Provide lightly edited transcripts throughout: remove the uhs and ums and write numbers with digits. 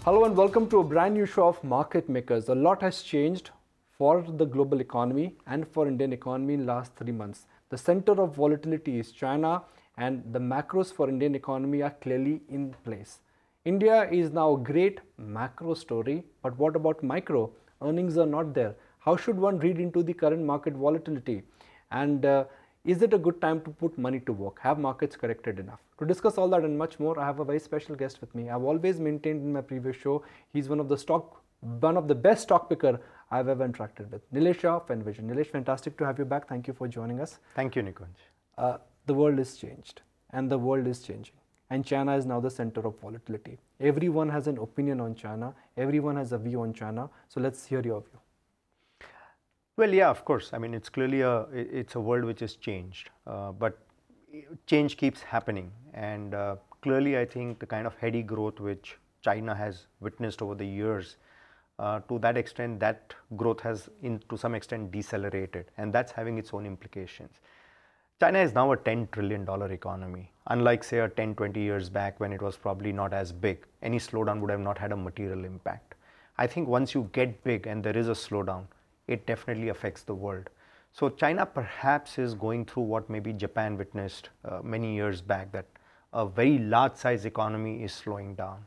Hello and welcome to a brand new show of Market Makers. A lot has changed for the global economy and for Indian economy in the last 3 months. The center of volatility is China and the macros for Indian economy are clearly in place. India is now a great macro story, but what about micro? Earnings are not there. How should one read into the current market volatility? And is it a good time to put money to work? Have markets corrected enough? To discuss all that and much more, I have a very special guest with me. I've always maintained in my previous show, he's one of the best stock picker I've ever interacted with. Nilesh Shah of Envision. Nilesh, fantastic to have you back. Thank you for joining us. Thank you, Nikunj. The world is changed and the world is changing. And China is now the center of volatility. Everyone has an opinion on China. Everyone has a view on China. So let's hear your view. Well, yeah, of course. I mean, it's clearly it's a world which has changed, but change keeps happening. And clearly, I think the kind of heady growth which China has witnessed over the years, to that extent, that growth has to some extent decelerated, and that's having its own implications. China is now a $10 trillion economy. Unlike, say, 10, 20 years back when it was probably not as big, any slowdown would have not had a material impact. I think once you get big and there is a slowdown, it definitely affects the world. So China perhaps is going through what maybe Japan witnessed many years back, that a very large size economy is slowing down.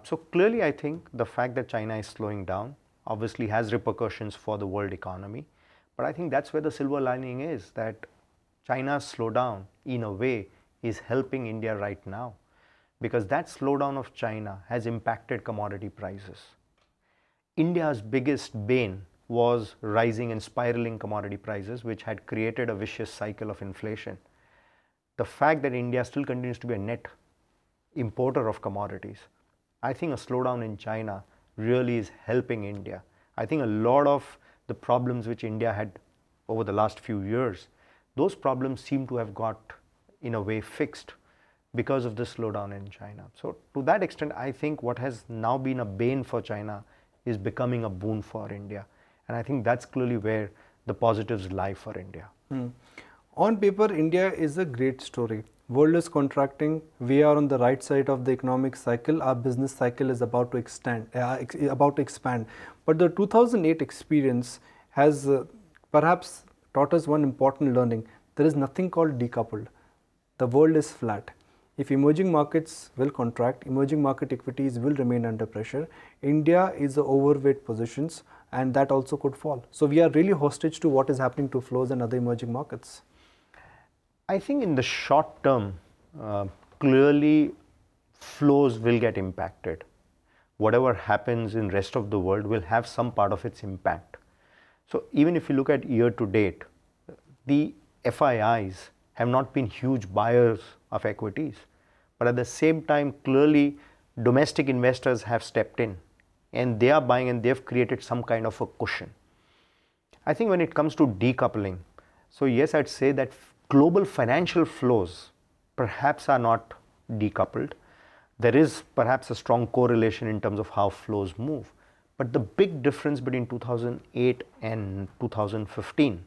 So clearly I think the fact that China is slowing down obviously has repercussions for the world economy. But I think that's where the silver lining is, that China's slowdown in a way is helping India right now, because that slowdown of China has impacted commodity prices. India's biggest bane was rising and spiraling commodity prices, which had created a vicious cycle of inflation. The fact that India still continues to be a net importer of commodities, I think a slowdown in China really is helping India. I think a lot of the problems which India had over the last few years, those problems seem to have got in a way fixed because of the slowdown in China. So to that extent, I think what has now been a bane for China is becoming a boon for India. And I think that's clearly where the positives lie for India. On paper, India is a great story. World is contracting. We are on the right side of the economic cycle. Our business cycle is about to expand. But the 2008 experience has perhaps taught us one important learning. There is nothing called decoupled. The world is flat. If emerging markets will contract, emerging market equities will remain under pressure. India is the overweight positions, and that also could fall. So we are really hostage to what is happening to flows and other emerging markets. I think in the short term, clearly flows will get impacted. Whatever happens in rest of the world will have some part of its impact. So even if you look at year to date, the FIIs have not been huge buyers of equities. But at the same time, clearly domestic investors have stepped in and they are buying, and they've created some kind of a cushion. I think when it comes to decoupling, so yes, I'd say that global financial flows perhaps are not decoupled. There is perhaps a strong correlation in terms of how flows move. But the big difference between 2008 and 2015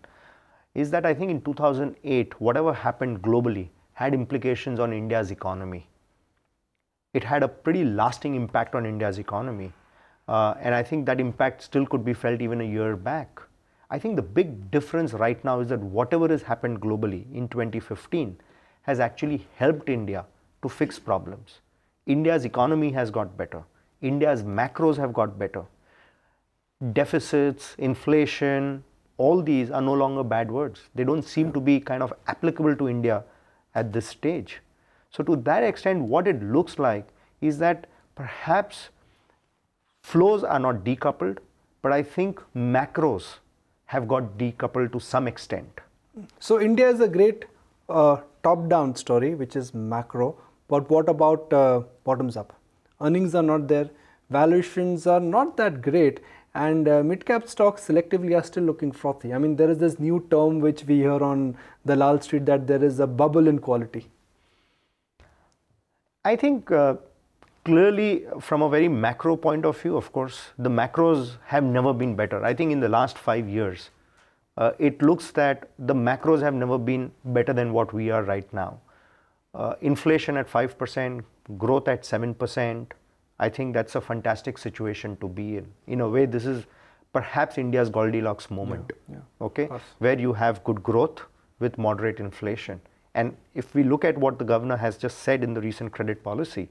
is that I think in 2008, whatever happened globally had implications on India's economy. It had a pretty lasting impact on India's economy. And I think that impact still could be felt even a year back. I think the big difference right now is that whatever has happened globally in 2015 has actually helped India to fix problems. India's economy has got better. India's macros have got better. Deficits, inflation, all these are no longer bad words. They don't seem to be kind of applicable to India at this stage. So to that extent, what it looks like is that perhaps flows are not decoupled, but I think macros have got decoupled to some extent. So India is a great top-down story, which is macro. But what about bottoms up? Earnings are not there. Valuations are not that great. And mid-cap stocks selectively are still looking frothy. I mean, there is this new term which we hear on the Lal Street, that there is a bubble in quality. I think clearly from a very macro point of view, of course, the macros have never been better. I think in the last 5 years, it looks that the macros have never been better than what we are right now. Inflation at 5%, growth at 7%. I think that's a fantastic situation to be in. In a way, this is perhaps India's Goldilocks moment, okay, where you have good growth with moderate inflation. And if we look at what the governor has just said in the recent credit policy,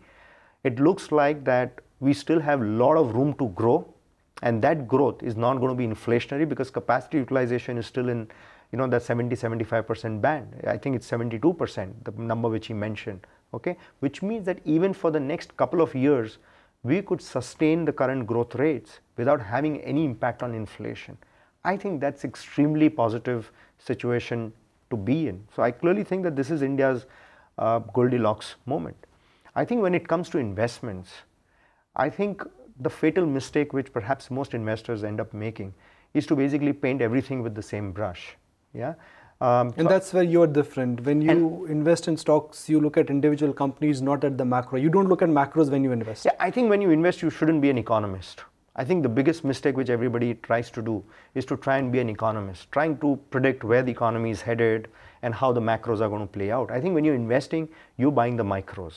it looks like that we still have a lot of room to grow, and that growth is not going to be inflationary because capacity utilization is still in, you know, that 70-75% band. I think it's 72%, the number which he mentioned, okay, which means that even for the next couple of years, we could sustain the current growth rates without having any impact on inflation. I think that's extremely positive situation to be in. So I clearly think that this is India's Goldilocks moment. I think when it comes to investments, I think the fatal mistake which perhaps most investors end up making is to basically paint everything with the same brush. Yeah. And so that's where you're different. When you invest in stocks, you look at individual companies, not at the macro. You don't look at macros when you invest. Yeah, I think when you invest, you shouldn't be an economist. I think the biggest mistake which everybody tries to do is to try and be an economist, trying to predict where the economy is headed and how the macros are going to play out. I think when you're investing, you're buying the micros.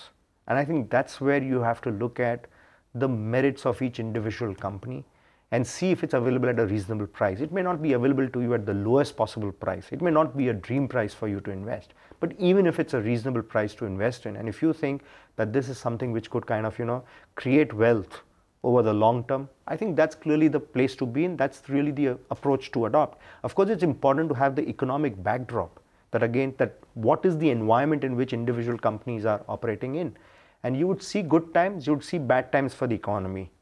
And I think that's where you have to look at the merits of each individual company and see if it's available at a reasonable price. It may not be available to you at the lowest possible price. It may not be a dream price for you to invest. But even if it's a reasonable price to invest in, and if you think that this is something which could kind of, you know, create wealth over the long term, I think that's clearly the place to be in. That's really the approach to adopt. Of course, it's important to have the economic backdrop that again, that what is the environment in which individual companies are operating in. And you would see good times, you would see bad times for the economy.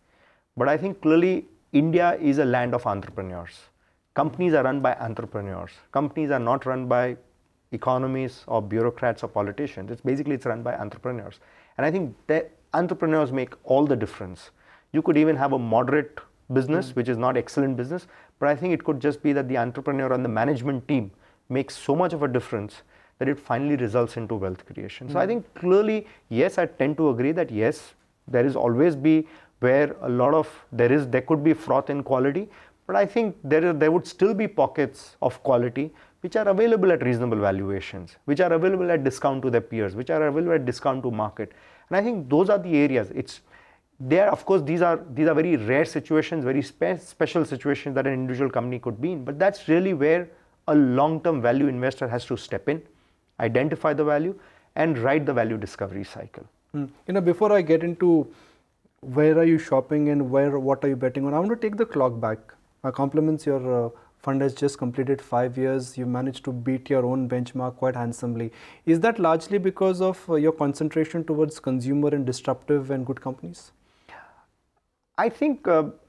But I think clearly India is a land of entrepreneurs. Companies are run by entrepreneurs. Companies are not run by economists or bureaucrats or politicians. It's run by entrepreneurs. And I think that entrepreneurs make all the difference. You could even have a moderate business, which is not excellent business, but I think it could just be that the entrepreneur and the management team makes so much of a difference that it finally results into wealth creation. So I think clearly, yes, I tend to agree that yes, there is always be where a lot of, there could be froth in quality, but I think there would still be pockets of quality which are available at reasonable valuations, which are available at discount to their peers, which are available at discount to market. And I think those are the areas. Of course, these are very rare situations, very special situations that an individual company could be in, but that's really where a long-term value investor has to step in, identify the value, and ride the value discovery cycle. You know, before I get into where are you shopping and what are you betting on, I want to take the clock back. My compliments, your fund has just completed 5 years. You managed to beat your own benchmark quite handsomely. Is that largely because of your concentration towards consumer and disruptive and good companies? I think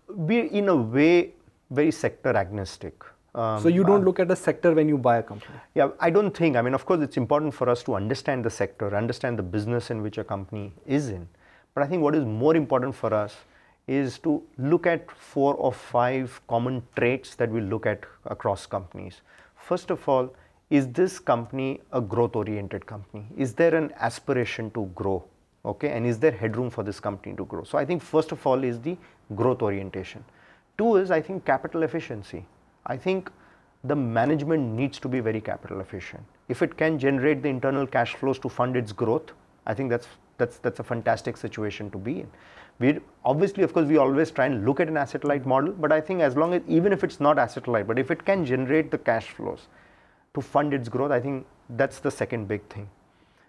we're in a way very sector agnostic. So you don't look at a sector when you buy a company? Yeah, I don't think. I mean, of course, it's important for us to understand the sector, understand the business in which a company is in. But I think what is more important for us is to look at 4 or 5 common traits that we look at across companies. First of all, is this company a growth-oriented company? Is there an aspiration to grow? Okay, and is there headroom for this company to grow? So I think first of all is the growth orientation. 2 is, I think, capital efficiency. I think the management needs to be very capital efficient. If it can generate the internal cash flows to fund its growth, I think that's a fantastic situation to be in. We obviously, of course, we always try and look at an asset-light model, but I think as long as, even if it's not asset-light, but if it can generate the cash flows to fund its growth, I think that's the second big thing.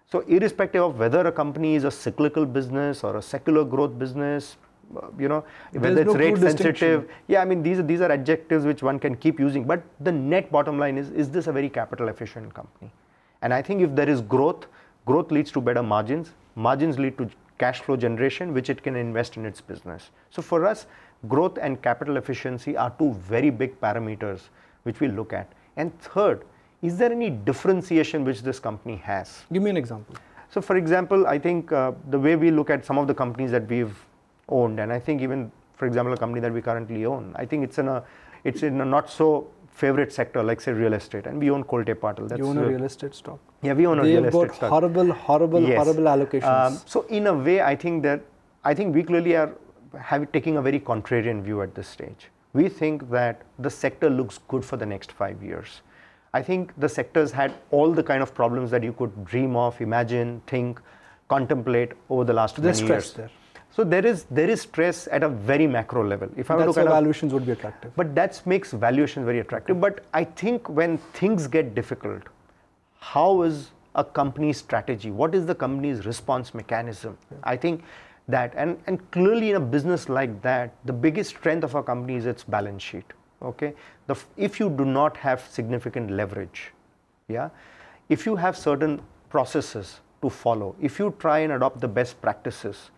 So irrespective of whether a company is a cyclical business or a secular growth business, you know, whether it's rate sensitive, yeah, I mean, these are adjectives which one can keep using, but the net bottom line is this a very capital efficient company? And I think if there is growth leads to better margins lead to cash flow generation, which it can invest in its business. So for us, growth and capital efficiency are 2 very big parameters which we look at. And third, is there any differentiation which this company has? Give me an example. So for example, I think the way we look at some of the companies that we've owned, and I think even, for example, a company that we currently own, I think it's in a not so favorite sector, like say real estate, and we own Colte Patil. You own a real estate stock? Yeah, we own a real estate stock. Horrible allocations. So in a way, I think we clearly are taking a very contrarian view at this stage. We think that the sector looks good for the next 5 years. I think the sector's had all the kind of problems that you could dream of, imagine, think, contemplate over the last many years. There. So there is stress at a very macro level. If I were to kind of, valuations would be attractive. But that makes valuation very attractive. Okay. But I think when things get difficult, how is a company's strategy? What is the company's response mechanism? Yeah. I think that, and clearly in a business like that, the biggest strength of a company is its balance sheet. Okay, if you do not have significant leverage, yeah, if you have certain processes to follow, if you try and adopt the best practices,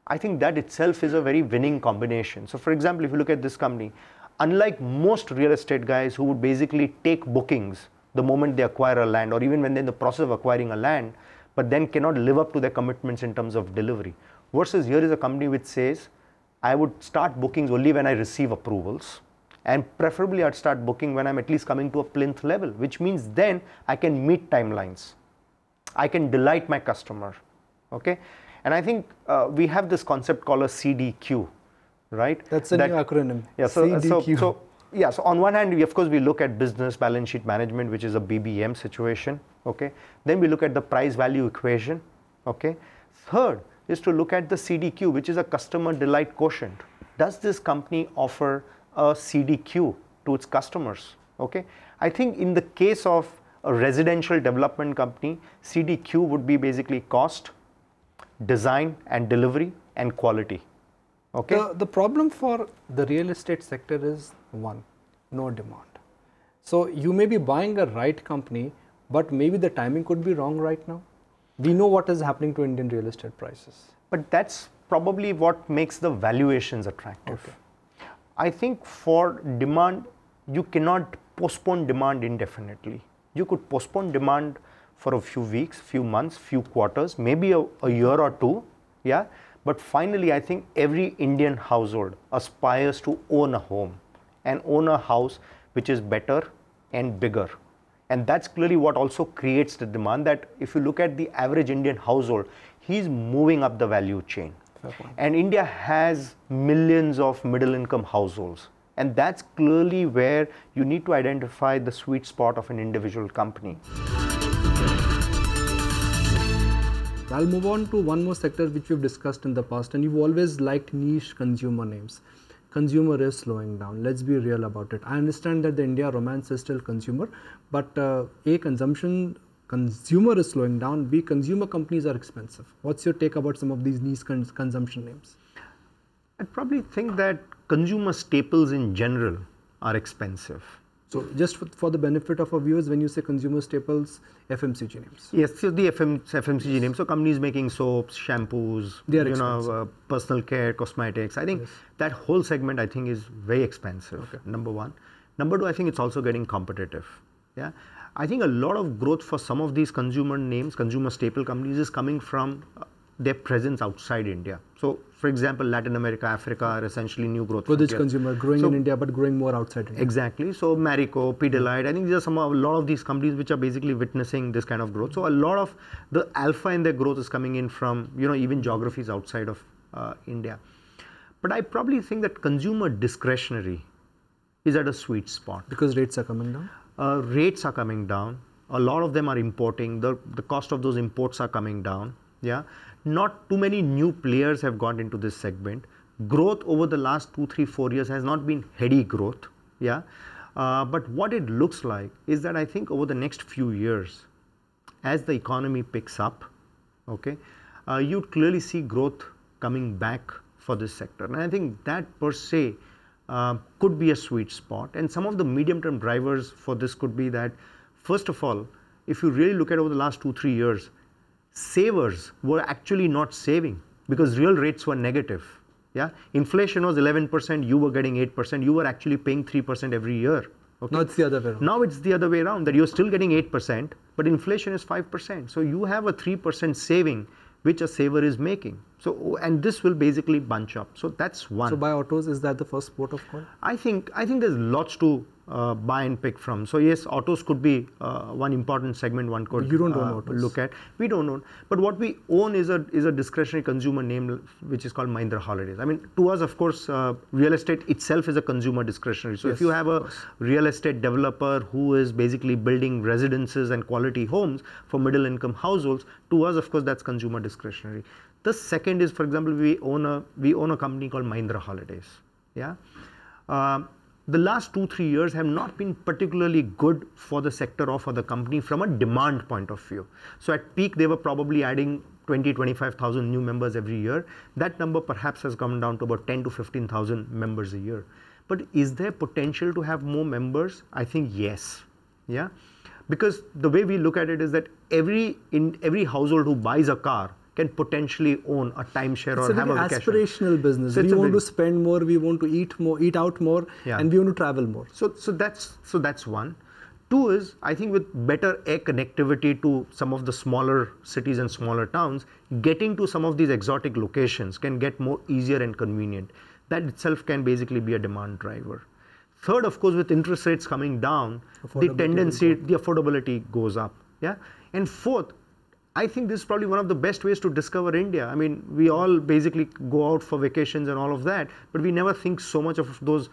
I think that itself is a very winning combination. So for example, if you look at this company, unlike most real estate guys who would basically take bookings the moment they acquire a land, or even when they're in the process of acquiring a land, but then cannot live up to their commitments in terms of delivery, versus here is a company which says, I would start bookings only when I receive approvals, and preferably I'd start booking when I'm at least coming to a plinth level, which means then I can meet timelines. I can delight my customer, okay? And I think we have this concept called a CDQ, right? That's a new acronym. Yeah, so on one hand, of course, we look at business balance sheet management, which is a BBM situation, okay? Then we look at the price value equation, okay? Third is to look at the CDQ, which is a customer delight quotient. Does this company offer a CDQ to its customers, okay? I think in the case of a residential development company, CDQ would be basically cost, design and delivery, and quality, okay? The problem for the real estate sector is one, no demand. So you may be buying a right company, but maybe the timing could be wrong right now. We know what is happening to Indian real estate prices. But that's probably what makes the valuations attractive. Okay. I think for demand, you cannot postpone demand indefinitely. You could postpone demand for a few weeks, few months, few quarters, maybe a year or two, yeah? But finally, I think every Indian household aspires to own a home and own a house which is better and bigger. And that's clearly what also creates the demand, that if you look at the average Indian household, he's moving up the value chain. And India has millions of middle income households. And that's clearly where you need to identify the sweet spot of an individual company. I'll move on to one more sector which we've discussed in the past, and you've always liked niche consumer names. Consumer is slowing down. Let's be real about it. I understand that the India romance is still consumer, but A, consumer is slowing down, B, consumer companies are expensive. What's your take about some of these niche consumption names? I'd probably think that consumer staples in general are expensive. So just for the benefit of our viewers, when you say consumer staples, FMCG names. Yes, so the FMCG names. So companies making soaps, shampoos, personal care, cosmetics. I think that whole segment, I think, is very expensive. Okay. Number one. Number two, I think it's also getting competitive. Yeah, I think a lot of growth for some of these consumer names, consumer staple companies, is coming from their presence outside India. So, for example, Latin America, Africa are essentially new growth. For this consumer, growing in India, but growing more outside India. Exactly. So, Marico, Pidilite, I think these are a lot of these companies which are basically witnessing this kind of growth. So, a lot of the alpha in their growth is coming in from, even geographies outside of India. But I probably think that consumer discretionary is at a sweet spot. Because rates are coming down? Rates are coming down. A lot of them are importing. The cost of those imports are coming down. Yeah. Not too many new players have got into this segment. Growth over the last 2, 3, 4 years has not been heady growth. Yeah. But what it looks like is that I think over the next few years, as the economy picks up, okay, you'd clearly see growth coming back for this sector. And I think that per se could be a sweet spot. And some of the medium-term drivers for this could be that, first of all, if you really look at over the last 2, 3 years, savers were actually not saving because real rates were negative. Yeah, inflation was 11%, you were getting 8%, you were actually paying 3% every year. Okay? Now it's the other way around. Now it's the other way around, that you're still getting 8%, but inflation is 5%. So you have a 3% saving which a saver is making. So, and this will basically bunch up. So that's one. So buy autos, is that the first port of call? I think there's lots to buy and pick from. So yes, autos could be one important segment one could you don't own autos. Look at. We don't own. But what we own is a discretionary consumer name which is called Mahindra Holidays. I mean, to us, of course, real estate itself is a consumer discretionary. So yes, if you have a real estate developer who is basically building residences and quality homes for middle income households, to us, of course, that's consumer discretionary. The second is, for example, we own a company called Mahindra Holidays. Yeah, the last 2-3 years have not been particularly good for the sector or for the company from a demand point of view. So at peak, they were probably adding 20-25,000 new members every year. That number perhaps has come down to about 10 to 15,000 members a year. But is there potential to have more members? I think yes. Yeah, because the way we look at it is that every household who buys a car can potentially own a timeshare or have a vacation. It's an aspirational business. So we want to spend more, we want to eat out more, and we want to travel more. So that's one. Two is, I think with better air connectivity to some of the smaller cities and smaller towns, getting to some of these exotic locations can get more easier and convenient. That itself can basically be a demand driver. Third, of course, with interest rates coming down, the affordability goes up. Yeah. And fourth, I think this is probably one of the best ways to discover India. I mean, we all basically go out for vacations and all of that, but we never think so much of those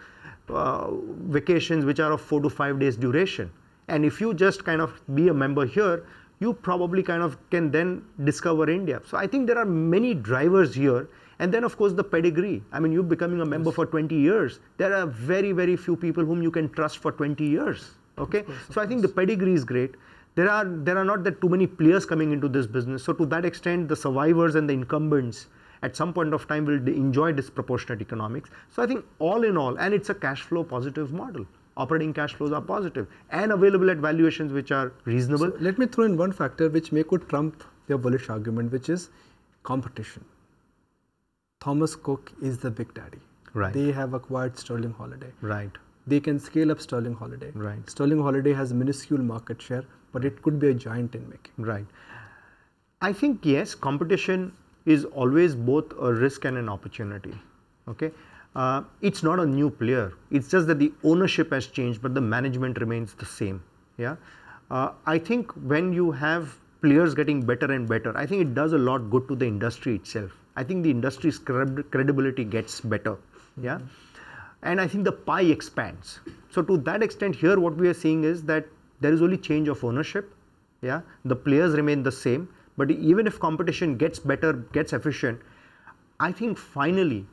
vacations which are of 4 to 5 days duration. And if you just kind of be a member here, you probably kind of can then discover India. So I think there are many drivers here. And then, of course, the pedigree. I mean, you becoming a member for 20 years. There are very, very few people whom you can trust for 20 years. Okay. So I think the pedigree is great. There are not that too many players coming into this business. So to that extent, the survivors and the incumbents at some point of time will enjoy disproportionate economics. So I think all in all, and it's a cash flow positive model. Operating cash flows are positive and available at valuations which are reasonable. So let me throw in one factor which may could trump their bullish argument, which is competition. Thomas Cook is the big daddy. Right. They have acquired Sterling Holiday. Right. They can scale up Sterling Holiday. Right. Sterling Holiday has minuscule market share, but it could be a giant in making. Right. I think yes, competition is always both a risk and an opportunity. Okay. It's not a new player. It's just that the ownership has changed, but the management remains the same. Yeah. I think when you have players getting better and better, I think it does a lot good to the industry itself. I think the industry's credibility gets better. Yeah. And I think the pie expands. So to that extent here, what we are seeing is that there is only change of ownership. Yeah. The players remain the same, but even if competition gets better, gets efficient, I think finally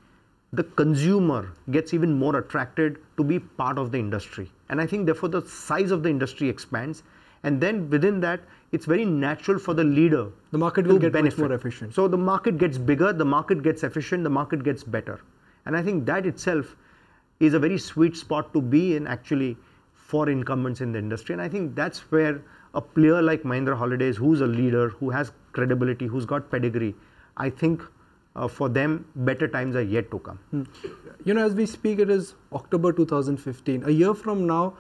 the consumer gets even more attracted to be part of the industry. And I think therefore the size of the industry expands. And then within that, it's very natural for the leader. The market will get much more efficient. So the market gets bigger, the market gets efficient, the market gets better. And I think that itself is a very sweet spot to be in actually for incumbents in the industry. And I think that's where a player like Mahindra Holidays, who's a leader, who has credibility, who's got pedigree, I think for them, better times are yet to come. You know, as we speak, it is October 2015. A year from now,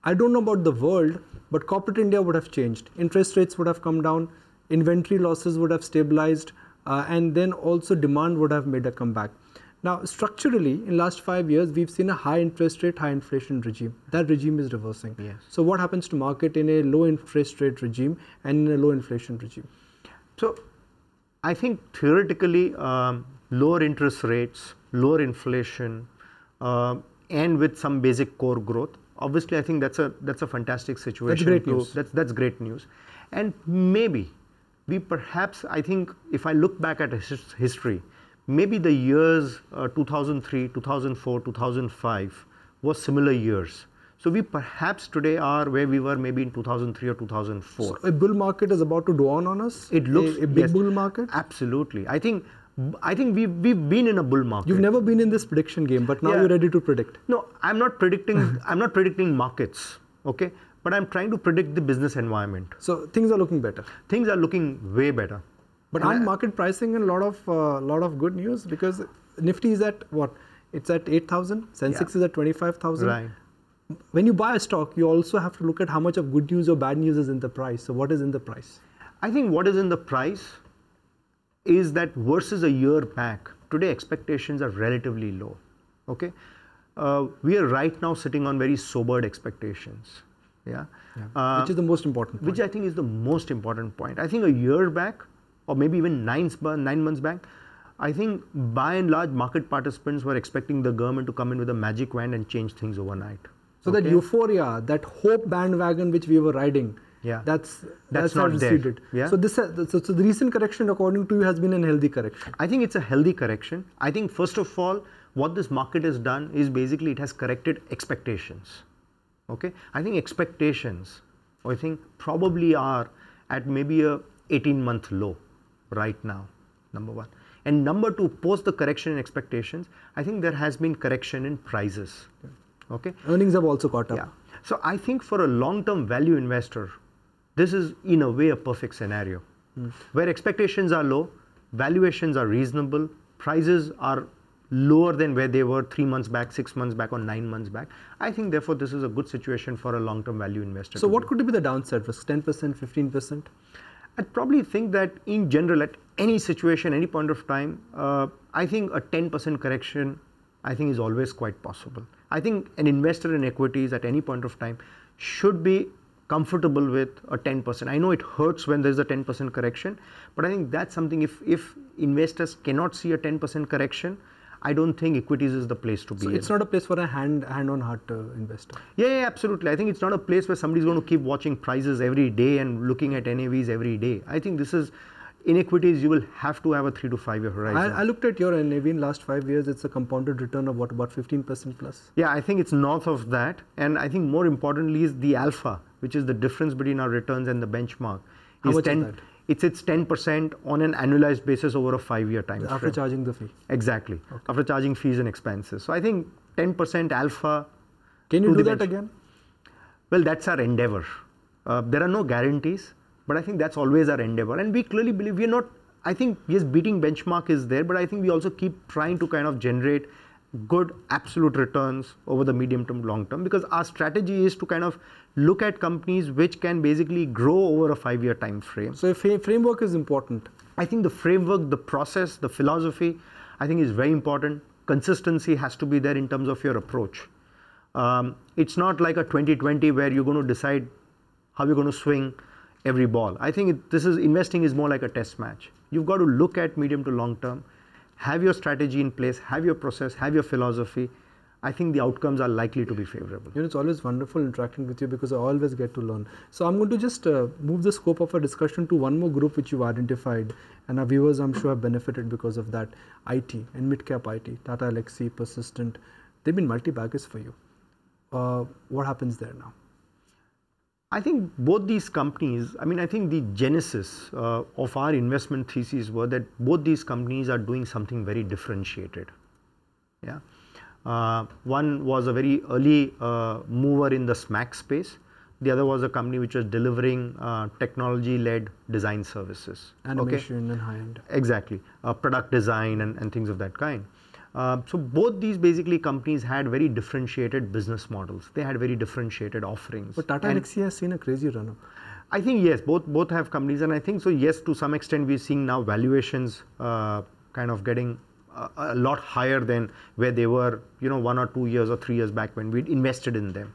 I don't know about the world, but corporate India would have changed. Interest rates would have come down, inventory losses would have stabilized, and then also demand would have made a comeback. Now, structurally, in last 5 years, we've seen a high interest rate, high inflation regime. That regime is reversing. Yes. So what happens to market in a low interest rate regime and in a low inflation regime? So I think theoretically, lower interest rates, lower inflation, and with some basic core growth, obviously I think that's a fantastic situation. That's great news. That's great news. And maybe we perhaps, I think if I look back at history, maybe the years 2003, 2004, 2005 was similar years. So we perhaps today are where we were maybe in 2003 or 2004. So a bull market is about to dawn on us? It looks a big bull market? Absolutely. I think we've been in a bull market. You've never been in this prediction game, but now you're ready to predict. No, I'm not predicting. I'm not predicting markets. Okay, but I'm trying to predict the business environment. So things are looking better. Things are looking way better. But aren't market pricing in a lot of good news? Because Nifty is at what? It's at 8,000. Sensex is at 25,000. Right. When you buy a stock, you also have to look at how much of good news or bad news is in the price. So what is in the price? I think what is in the price is that versus a year back, today expectations are relatively low. Okay, we are right now sitting on very sobered expectations. Yeah. Which is the most important point. Which I think is the most important point. I think a year back, or maybe even 9 months back, I think by and large market participants were expecting the government to come in with a magic wand and change things overnight. So that euphoria, that hope bandwagon which we were riding, Yeah. That's not there. receded. Yeah. So so the recent correction, according to you, has been a healthy correction. I think it's a healthy correction. I think first of all, what this market has done is basically it has corrected expectations. Okay, I think expectations, I think probably are at maybe a 18-month low right now, number one. And number two, post the correction in expectations, I think there has been correction in prices. Okay, earnings have also caught up. Yeah. So I think for a long-term value investor, this is in a way a perfect scenario, where expectations are low, valuations are reasonable, prices are lower than where they were 3 months back, 6 months back, or 9 months back. I think therefore this is a good situation for a long-term value investor. So what could be the downside risk? 10%, 15%? I'd probably think that in general, at any situation, any point of time, I think a 10% correction, I think is always quite possible. I think an investor in equities at any point of time should be comfortable with a 10%. I know it hurts when there's a 10% correction, but I think that's something if investors cannot see a 10% correction, I don't think equities is the place to be. So it's not a place for a hand on heart investor. Yeah, absolutely. I think it's not a place where somebody's going to keep watching prices every day and looking at NAVs every day. I think this is, in equities, you will have to have a 3 to 5 year horizon. I looked at your NAV in last 5 years. It's a compounded return of what, about 15% plus? Yeah, I think it's north of that. And I think more importantly is the alpha, which is the difference between our returns and the benchmark. How much is that? It's 10% on an annualized basis over a 5-year time frame. After charging the fee? Exactly. Okay. After charging fees and expenses. So I think 10% alpha. Can you do that again? Well, that's our endeavor. There are no guarantees, but I think that's always our endeavor. And we clearly believe we're not, I think, yes, beating benchmark is there, but I think we also keep trying to kind of generate good absolute returns over the medium term, long term, because our strategy is to kind of look at companies which can basically grow over a 5-year time frame. So framework is important. I think the framework, the process, the philosophy, I think is very important. Consistency has to be there in terms of your approach. It's not like a 2020 where you're going to decide how you're going to swing every ball. I think investing is more like a test match. You've got to look at medium to long term, have your strategy in place, have your process, have your philosophy. I think the outcomes are likely to be favorable. You know, it's always wonderful interacting with you because I always get to learn. So I'm going to just move the scope of our discussion to one more group which you've identified, and our viewers I'm sure have benefited because of that. IT and mid-cap IT, Tata Elxsi, Persistent, they've been multi-baggers for you. What happens there now? I think both these companies, I think the genesis of our investment thesis were that both these companies are doing something very differentiated. Yeah. One was a very early mover in the SMAC space. The other was a company which was delivering technology-led design services. Animation and high-end. Exactly. Product design and things of that kind. So both these basically companies had very differentiated business models. They had very differentiated offerings. But Tata Elxsi has seen a crazy run-up. I think yes, both have companies, and I think so yes, to some extent we're seeing now valuations kind of getting a lot higher than where they were, 1 or 2 years or 3 years back when we invested in them.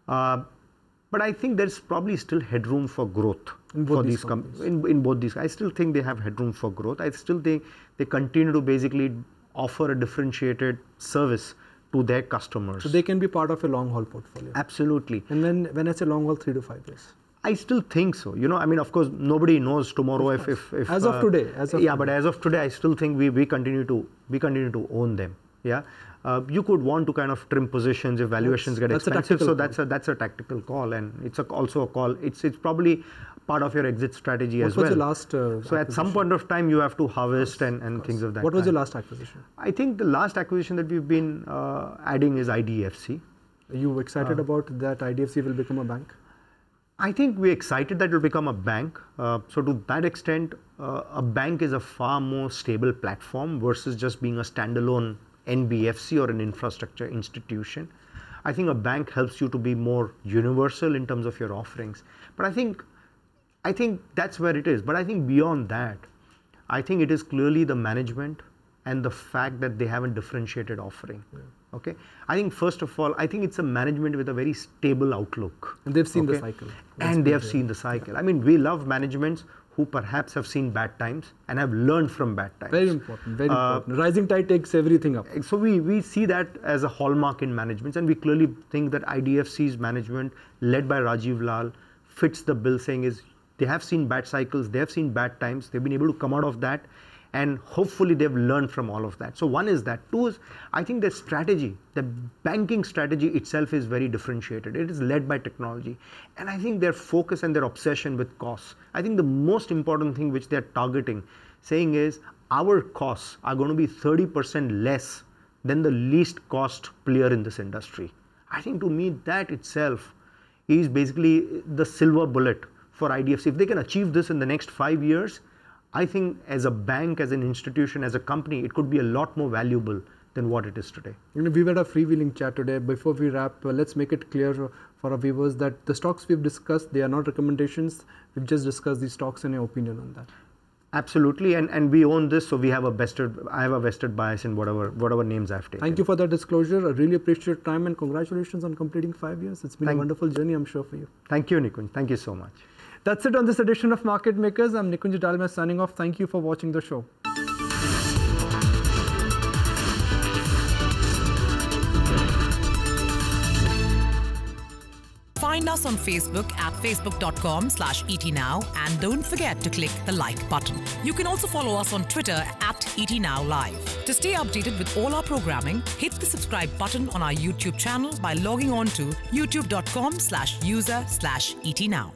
But I think there's probably still headroom for growth for these companies. In both these, I still think they have headroom for growth. I still think they continue to basically offer a differentiated service to their customers. So they can be part of a long haul portfolio. Absolutely. And when I say long haul, 3 to 5 years. I still think so. Of course, nobody knows tomorrow if as of today. But as of today, I still think we continue to own them. Yeah. You could want to kind of trim positions if valuations get expensive. So that's a tactical call, and it's also a call. It's probably part of your exit strategy as well. What was your last So at some point of time, you have to harvest and things of that What was your last acquisition? I think the last acquisition that we've been adding is IDFC. Are you excited about that IDFC will become a bank? I think we're excited that it will become a bank. So to that extent, a bank is a far more stable platform versus just being a standalone NBFC or an infrastructure institution. I think a bank helps you to be more universal in terms of your offerings. But I think that's where it is. But I think beyond that, I think it is clearly the management and the fact that they have a differentiated offering. Yeah. Okay. I think first of all, I think it's a management with a very stable outlook. And they've seen the cycle. And they have seen the cycle. I mean, we love managements who perhaps have seen bad times and have learned from bad times. Very important, very important. Rising tide takes everything up. So we see that as a hallmark in managements, and we clearly think that IDFC's management, led by Rajiv Lal, fits the bill, saying is they have seen bad cycles, they have seen bad times, they've been able to come out of that, and hopefully they've learned from all of that. So one is that. Two is, I think their strategy, the banking strategy itself is very differentiated. It is led by technology. And I think their focus and their obsession with costs, I think the most important thing which they're targeting, saying is our costs are going to be 30% less than the least cost player in this industry. I think to me that itself is basically the silver bullet for IDFC. If they can achieve this in the next 5 years, I think as a bank, as an institution, as a company, it could be a lot more valuable than what it is today. We've had a freewheeling chat today. Before we wrap, let's make it clear for our viewers that the stocks we've discussed, they are not recommendations. We've just discussed these stocks and your opinion on that. Absolutely, and we own this, so we have I have a vested bias in whatever names I've taken. Thank you for that disclosure. I really appreciate your time, and congratulations on completing 5 years. It's been a wonderful journey, I'm sure, for you. Thank you, Nikunj. Thank you so much. That's it on this edition of Market Makers. I'm Nikunj Dalmia signing off. Thank you for watching the show. Find us on Facebook at facebook.com/ETNow and don't forget to click the like button. You can also follow us on Twitter at ETNowLive. To stay updated with all our programming, hit the subscribe button on our YouTube channel by logging on to youtube.com/user/ETNow.